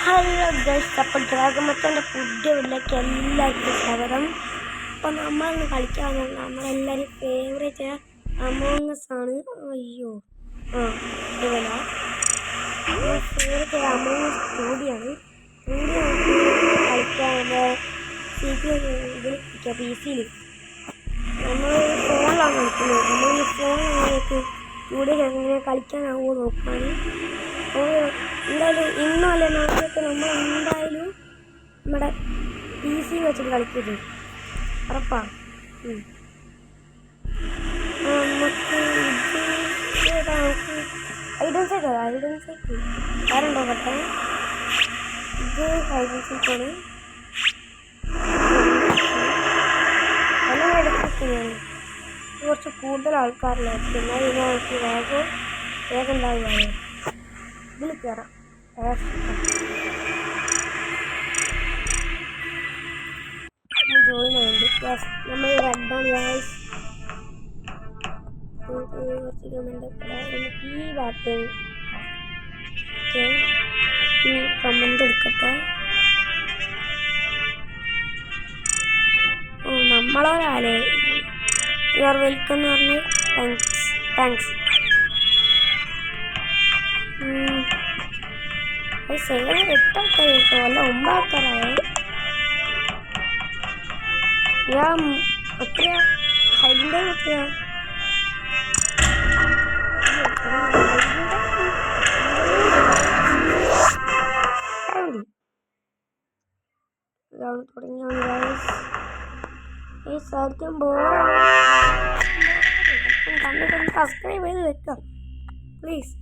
Hello guys, അപ്പോൾ dragon മച്ചാൻ്റെ പുതിയ വീട്ടിലേക്ക് എല്ലാവർക്കും സ്വാഗതം. അപ്പോൾ നമ്മളൊന്ന് കളിക്കാനുള്ള നമ്മളെല്ലാവരും ഫേവറേറ്റ് അമോങ്ങസ് ആണ്. അയ്യോ ഇതുപോലെ ഫേവറേറ്റ് അമോങ്ങസ് 2D കളിക്കാനുള്ള ഇതിൽ പി സിയിൽ നമ്മൾ ഫോണിലാണ് കളിക്കുന്നത്. നമ്മൾ ഈ ഫോണിലേക്ക് 2D എങ്ങനെ കളിക്കാനാവുമോ നോക്കാൻ. എന്തായാലും ഇന്നോ അല്ലെ നാളെയൊക്കെ നമ്മൾ എന്തായാലും നമ്മുടെ പി സി വെച്ചിട്ട് കളിക്കരുത്, ഉറപ്പാണ്. നമുക്ക് ഐഡൻസേക്ക് ആരുണ്ടോ കേട്ടെ, ഇത് ഐഡൻസേക്കാണ്. എല്ലാം എടുത്തിട്ടാണ് കുറച്ച് കൂടുതൽ ആൾക്കാരിലായിരിക്കും. എന്നാൽ ഇതിനകത്ത് വേഗം ഉണ്ടാവുകയാണ്. ഇതിൽ കയറാം. ജോയിൻ ആയിട്ട് നമ്മൾ റെഡാണ് ഗൈസ്. ഈ ഭാഗത്ത് കമന്റ് എടുക്കട്ടെ. നമ്മളൊരാളെ യു ആർ വെൽക്കം എന്ന് പറഞ്ഞ് താങ്ക്സ്. സേവ 8 ആൾക്കാർ കിട്ടും, അല്ല 9 ആൾക്കാരായി. എത്രയാ ഹൈഡിൻ്റെ എത്രയാ? ഇതാണ് തുടങ്ങിയാണ് ശരിക്കും കണ്ടിട്ട് സബ്സ്ക്രൈബ് ചെയ്ത് വെക്കാം പ്ലീസ്.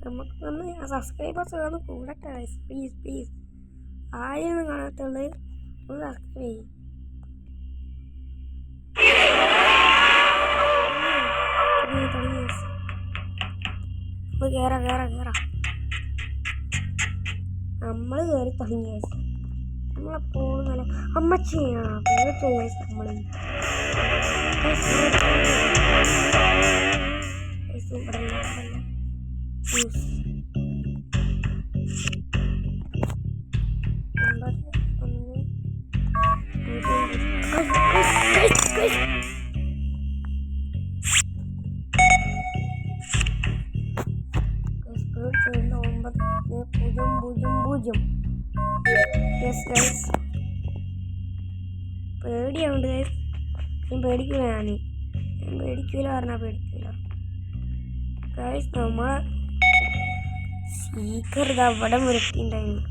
നമുക്ക് ഒന്ന് സബ്സ്ക്രൈബേഴ്സ് ഒന്ന് കൂടട്ടെ പ്ലീസ്. ആരെയൊന്നും കാണാത്തുള്ളൂ, ഒന്ന് സബ്സ്ക്രൈബ് ചെയ്യും. കേറാ നമ്മൾ കയറി തുടങ്ങി. നമ്മളെപ്പോൾ നല്ല അമ്മച്ചിയാണ് നമ്മൾ പേടിയുണ്ട് ഗൈസ്. ഞാൻ പേടിക്കൂല പറഞ്ഞാൽ പേടിക്കൂല ഗൈസ്. നമ്മളെ സ്പീക്കർ ഇത് അവിടെ വൃത്തിണ്ടായിരുന്നു.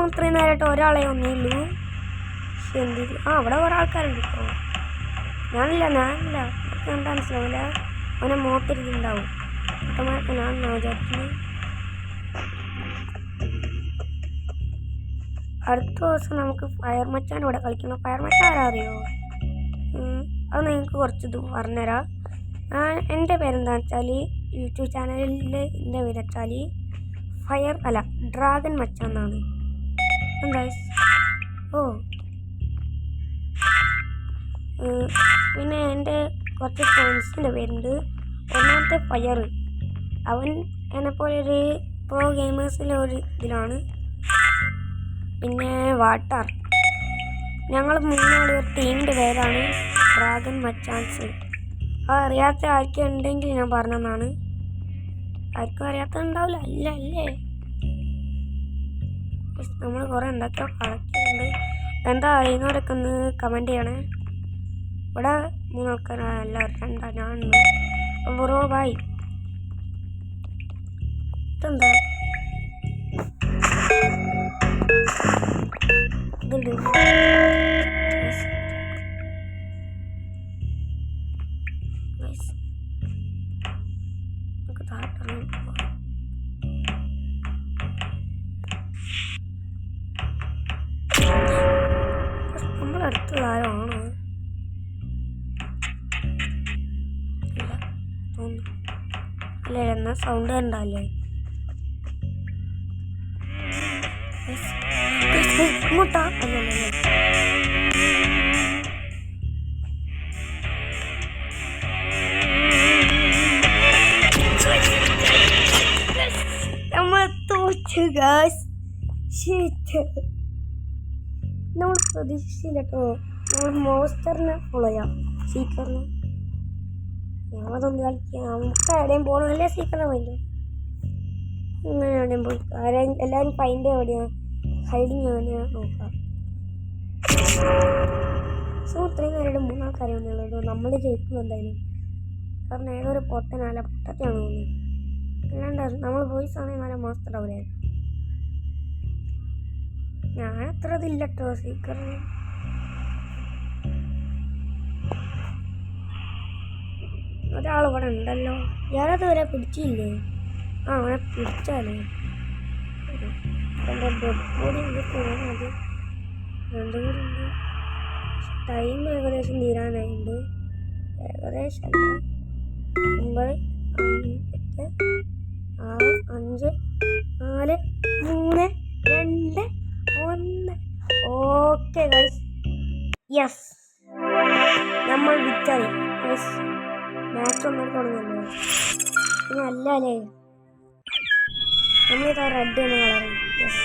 ഇത്രയും നേരമായിട്ട് ഒരാളെ ഒന്നില്ലു. എന്തില്ല അവിടെ കുറെ ആൾക്കാരുണ്ട്. ഇപ്പോൾ ഞാനില്ല എന്താ മനസ്സിലാവില്ല. അവനെ മോത്തിരിക്കുന്നുണ്ടാവും. ഒട്ടമാരൊക്കെ ഞാൻ വിചാരിക്കുന്നു. അടുത്ത ദിവസം നമുക്ക് ഫയർ മച്ചാൻ ഇവിടെ കളിക്കണം. ഫയർ മച്ചാൻ ആരറിയോ? അത് നിങ്ങൾക്ക് കുറച്ച് ഇത് പറഞ്ഞുതരാം. എൻ്റെ പേരെന്താണെന്ന് വെച്ചാൽ യൂട്യൂബ് ചാനലിൽ എൻ്റെ പേര് വെച്ചാൽ ഡ്രാഗൺ മച്ചാൻ എന്നാണ്. എന്താ പിന്നെ എൻ്റെ കുറച്ച് ഫ്രണ്ട്സിൻ്റെ പേരുണ്ട്. ഒന്നാമത്തെ ഫയർ, അവൻ എന്നെപ്പോലെ ഒരു പ്രോ ഗെയിമേഴ്സിലെ ഒരു ഇതിലാണ്. പിന്നെ വാട്ടർ, ഞങ്ങൾ 3 ഒരു ടീമിൻ്റെ പേരാണ് ഡ്രാഗൺ മച്ചാൻസ്. അത് അറിയാത്ത ആർക്കും ഉണ്ടെങ്കിൽ ഞാൻ പറഞ്ഞതാണ്. ആർക്കും അറിയാത്തതുണ്ടാവില്ല അല്ലേ. നമ്മൾ കുറേ എന്തൊക്കെയോ കളിക്കുന്നുണ്ട്. എന്താ അറിയുന്നവരൊക്കെ ഒന്ന് കമൻറ്റ് ചെയ്യണേ. ഇവിടെ 3 ആൾക്കാരാണ്, എല്ലാവരും 2 ഞാനുണ്ട്. Bro bye. ഇതെന്താ നമ്മളടുത്തുള്ള ആരാണ്? അല്ലേ എന്നാൽ സൗണ്ട് കണ്ടല്ലേ. ഇങ്ങോട്ടാ അല്ലല്ലേ. ഗായ്സ്. നമ്മൾ പ്രതീക്ഷിച്ചില്ല കേട്ടോ. നമ്മൾ മോസ്റ്ററിനെ ഫോളോ ചെയ്യാം. സീക്കറിന് ഞങ്ങളതൊന്ന് കളിക്കാം. നമുക്ക് എവിടെയും പോകണമല്ലേ സീക്കറിനെ പോയില്ലേ. ഇങ്ങനെ എവിടെയും പോയി എല്ലാവരും ഫൈൻഡ് എവിടെയാണ് ഹൈഡിങ് എവിടെയാണ് നോക്കാം. സോ ഇത്രയും നേരം 3 ആൾക്കാരെ വന്നുള്ളത്. നമ്മൾ ജയിക്കും എന്തായാലും. കാരണം ഏതൊരു പൊട്ടനല്ല പൊട്ടത്തെയാണ് തോന്നുന്നത്. അല്ലാണ്ട് നമ്മൾ വോയിസ് ആണെങ്കിൽ നല്ല മാസ്റ്റർ ആവില്ലേ. ഞാൻ അത്ര ഇതില്ല കേട്ടോ സീക്കറിന്. ഒരാളിവിടെ ഉണ്ടല്ലോ. ഞാനത് വരെ പിടിച്ചില്ലേ. അവനെ പിടിച്ചാലേ എൻ്റെ ഡെഡ് ബോഡി പോകാനത് 2 കൂടി ഉണ്ട്. ടൈം ഏകദേശം തീരാനായിട്ടുണ്ട്. ഏകദേശം 9, 8, 6, 5, 4, 3, 2, 1. ഓക്കെ ഗൈസ്, യെസ് നമ്മൾ വിക്ടറി ഗൈസ്. മാച്ച് ഒന്നും തുടങ്ങുന്നു. പിന്നെ അല്ല അല്ലേ നമ്മളിതാ റെഡ് എന്ന കളറ്. യെസ്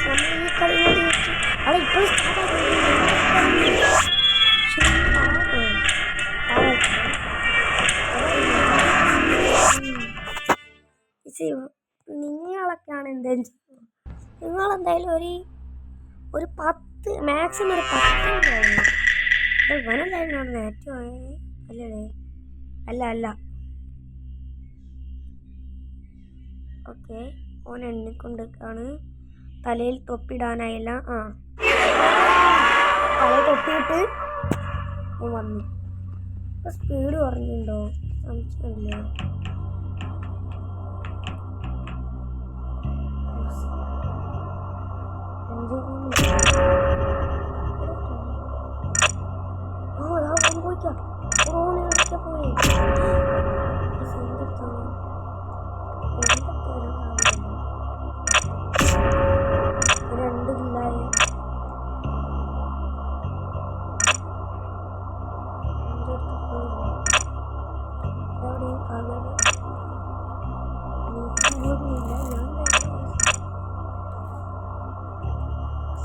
നമ്മൾ ഈ കളി അവിടെ ഇപ്പോൾ നിങ്ങളൊക്കെയാണ് എന്തായാലും ചെയ്യുന്നത്. നിങ്ങളെന്തായാലും ഒരു 10 മാക്സിമം ഒരു 10 ഇവനെന്തായാലും നേരത്തെ അല്ലേ. അല്ല ഓക്കെ. ഓൻ എണ്ണിക്കൊണ്ടിരിക്കുകയാണ്. തലയിൽ തൊപ്പിടാനായില്ല. തലയിൽ തൊപ്പിയിട്ട് വന്നു. ഇപ്പം സ്പീഡ് കുറഞ്ഞിട്ടുണ്ടോ സംശയമില്ല. പോയി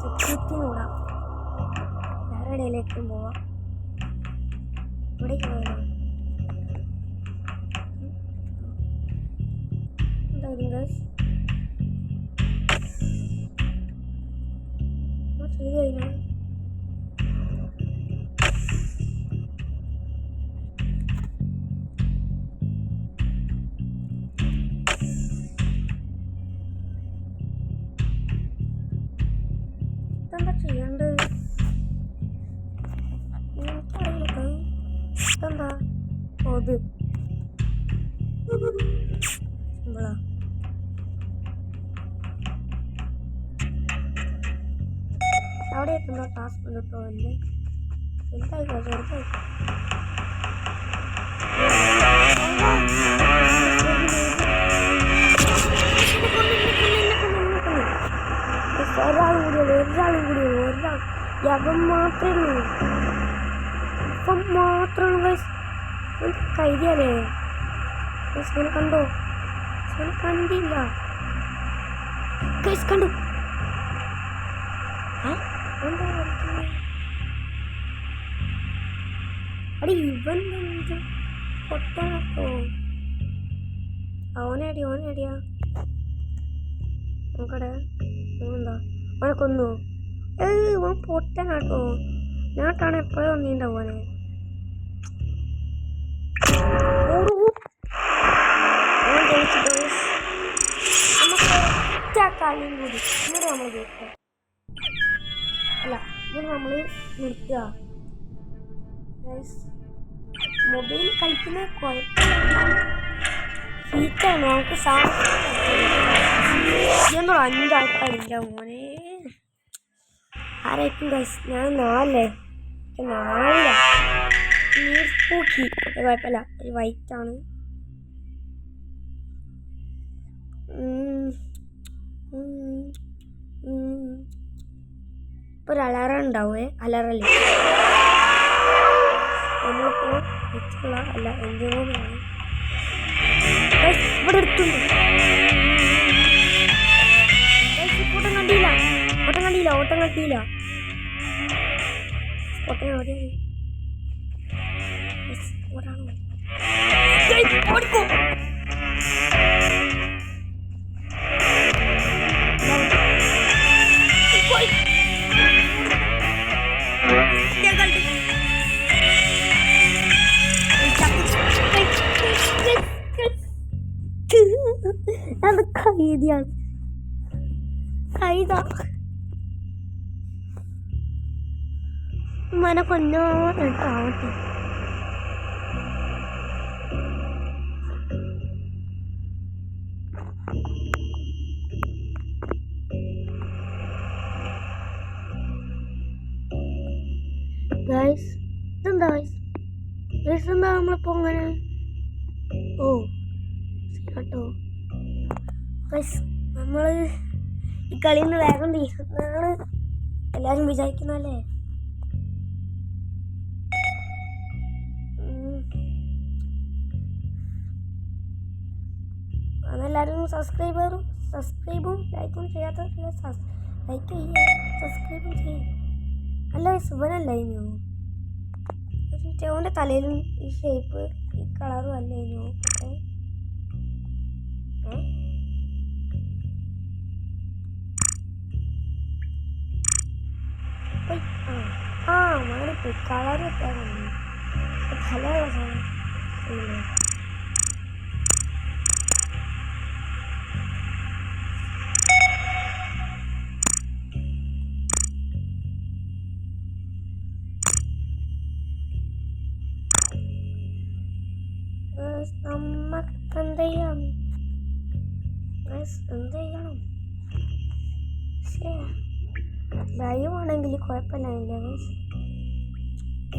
സെക്യൂരിറ്റിനോടാ വേറെ ഇടയിലേക്കും പോവാം. ഇവിടേക്ക് പോയാലോ. എന്തായാലും ഗൈസ് ചെയ്ത് കഴിഞ്ഞാൽ എന്താ ചെയ്യേണ്ടത് എനിക്കറിയില്ല. എന്താ അത് സിമ്പിളാ. അവിടെ എത്തുന്ന ടാസ്ക് കിട്ടോ അല്ലേ. എന്തായിക്കോ ചെറുതായിക്കോ. ഒരാളും കൂടിയുള്ളൂ. യവൻ മാത്രമേ ഉള്ളൂ. ഇപ്പം മാത്രമാണ് കൈരിയല്ലേ. ഇവനെ കണ്ടോ? ഇവനെ കണ്ടില്ല. കണ്ടു. എന്താ അടി ഇവൻ എന്ത് പൊട്ടാട്ടോ. ഓനടിയാ നോക്കടെ. എന്താ അവനെ കൊന്നു. ഓൻ പൊട്ടനാട്ടോ. ഞാട്ടാണ് എപ്പോഴും വന്നിട്ടുണ്ടാവും ഓനെ. നമുക്ക് ഒറ്റ കളിയും കൂടി ഇവിടെ നമ്മൾ ജയിക്കുക. അല്ല ഇത് നമ്മൾ നിർത്തുക. മൊബൈൽ കളിക്കുന്ന കുഴപ്പമില്ല. ഹീറ്റാണ് നമുക്ക് സാധനം 5 ആൾക്കാരില്ല മോനെ. ആരായിരിക്കും ഗൈസ്? ഞാൻ 4 നീർപ്പൂക്കി. കുഴപ്പമില്ല, ഒരു വൈറ്റാണ്. ഇപ്പോൾ ഒരു അലാറം ഉണ്ടാവേ. അലാറല്ലേ നമ്മളിപ്പോൾ അല്ല എന്തിനാണ് ഇവിടെ എടുത്തുണ്ട്. ഓട്ടം കണ്ടില്ല. ഓട്ടം എവിടെയാണ്? ഓടിക്കോ. അത് കൈതിയാണ്. കൈതാ മന കൊന്നാവട്ടെ. ഗൈസ് ഇതെന്താ ഗൈസ് എന്താ നമ്മളിപ്പോ അങ്ങനെ? ഓ കേട്ടോ ഗൈസ്, നമ്മൾ ഈ കളിയിൽ നിന്ന് വേഗം തീരുന്നാണ് എല്ലാരും വിചാരിക്കുന്നല്ലേ. അതെല്ലാവരും സബ്സ്ക്രൈബും ലൈക്കും ചെയ്യാത്തവരല്ല ലൈക്ക് ചെയ്യുക, സബ്സ്ക്രൈബും ചെയ്യുക. അല്ല സുഖനല്ല ഇനിയോ ഓൻ്റെ തലയിലും ഈ ഷേപ്പ് ഈ കളറും അല്ല ഇനിയോ. മാറിപ്പോയി കളർ വെക്കാറുണ്ട് തലയുള്ള സാധനം. നമുക്ക് എന്ത് ചെയ്യണം? ലൈവ് ആണെങ്കിൽ കുഴപ്പമില്ല.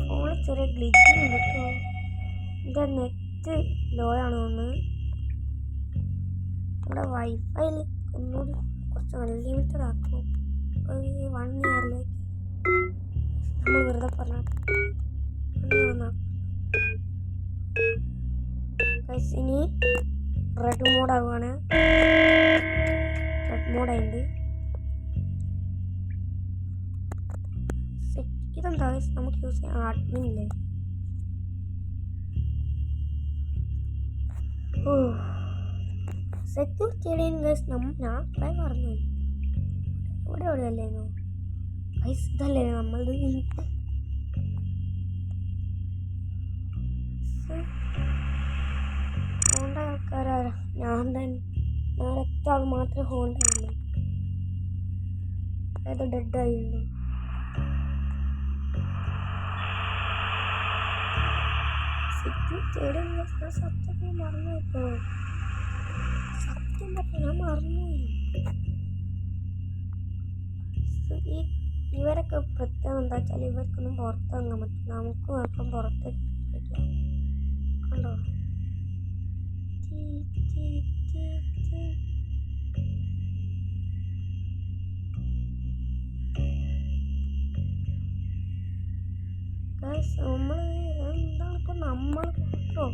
ഫോണിൽ ചെറിയ ഗ്ലിച്ചിങ് ഉണ്ട് കേട്ടോ. എൻ്റെ നെറ്റ് ലോ ആണ് തോന്നുന്നത്. ഇവിടെ വൈഫൈയിൽ ഒന്നുകൂടി കുറച്ച് അൺലിമിറ്റഡ് ആക്കും. ഒരു 1 ഇയറിലേക്ക് നമ്മൾ വെറുതെ പറഞ്ഞാൽ ഇനി റെഡ് മോഡ് ആവുകയാണ്. റെഡ് മോഡായിട്ട് ഇതെന്താ നമുക്ക് യൂസ് ചെയ്യാൻ അഡ്മിൻ ഇല്ലേ? ഓ സെക്യൂരിറ്റി ഞാൻ കുറെ മറന്നുപോയി. എവിടെയല്ലേനോ ഗൈസ്, ഇതല്ലേ നമ്മളത്. ഹോണ്ട ആൾക്കാരാ? ഞാൻ ഒറ്റ ആൾ മാത്രമേ ഹോണ്ട ഉള്ളൂ. ഏതോ ഡെഡായുള്ളൂ. സത്യം മറന്നുപോയിട്ടോ. സത്യം പറഞ്ഞ ഞാൻ മറന്നുപോയി. ഇവരൊക്കെ പ്രത്യേകം എന്താ വെച്ചാൽ ഇവർക്കൊന്നും പുറത്തിറങ്ങാൻ പറ്റില്ല. നമുക്ക് മാത്രം പുറത്തേക്ക് പറ്റില്ല. കണ്ടോ? നമ്മൾ എന്താണ് ഇപ്പം നമ്മൾ മാത്രമോ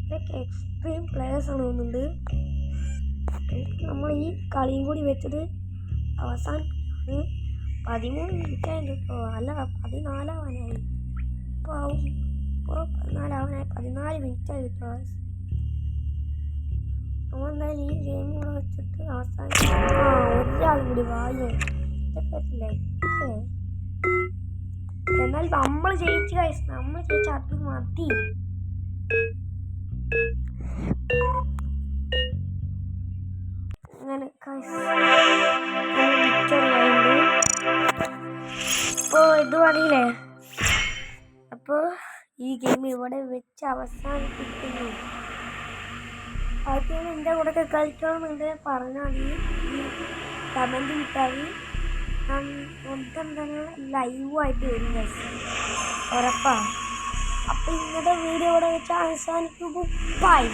ഇതൊക്കെ എക്സ്ട്രീം പ്ലേയേഴ്സാണ് തോന്നുന്നുണ്ട്. നമ്മൾ ഈ കളിയും കൂടി വെച്ചത് അവസാനിപ്പിക്കുകയാണ്. 13 മിനിറ്റായിട്ട് കേട്ടോ. അല്ല 14 ആവാനായി. ഇപ്പോൾ 14 ആവാനായി. 14 മിനിറ്റായി കേട്ടോ. നമ്മളെന്തായാലും ഈ ഗെയിം കൂടെ വെച്ചിട്ട് അവസാനിപ്പിക്കും. ഒരാളും കൂടി വായോ ഇതൊക്കെ പറ്റില്ലേ? എന്നാൽ നമ്മൾ ജയിച്ചു ഗൈസ്. നമ്മൾ ജയിച്ച അത് മതി. അങ്ങനെ അപ്പോൾ ഇത് മതിയില്ലേ? അപ്പോൾ ഈ ഗെയിം ഇവിടെ വെച്ച് അവസാനിപ്പിക്കുന്നു. ബാക്കിയാണ് എൻ്റെ കൂടെ കളിക്കണമെന്നുണ്ടെങ്കിൽ പറഞ്ഞാൽ മതി. കമൻറ്റ് കിട്ടാൽ എന്താണ് ലൈവായിട്ട് വരും ഗൈസ്, ഉറപ്പാണ്. അപ്പോൾ ഇന്നത്തെ വീഡിയോ ഇവിടെ വെച്ച് അവസാനിക്കുമ്പോൾ ബൈ.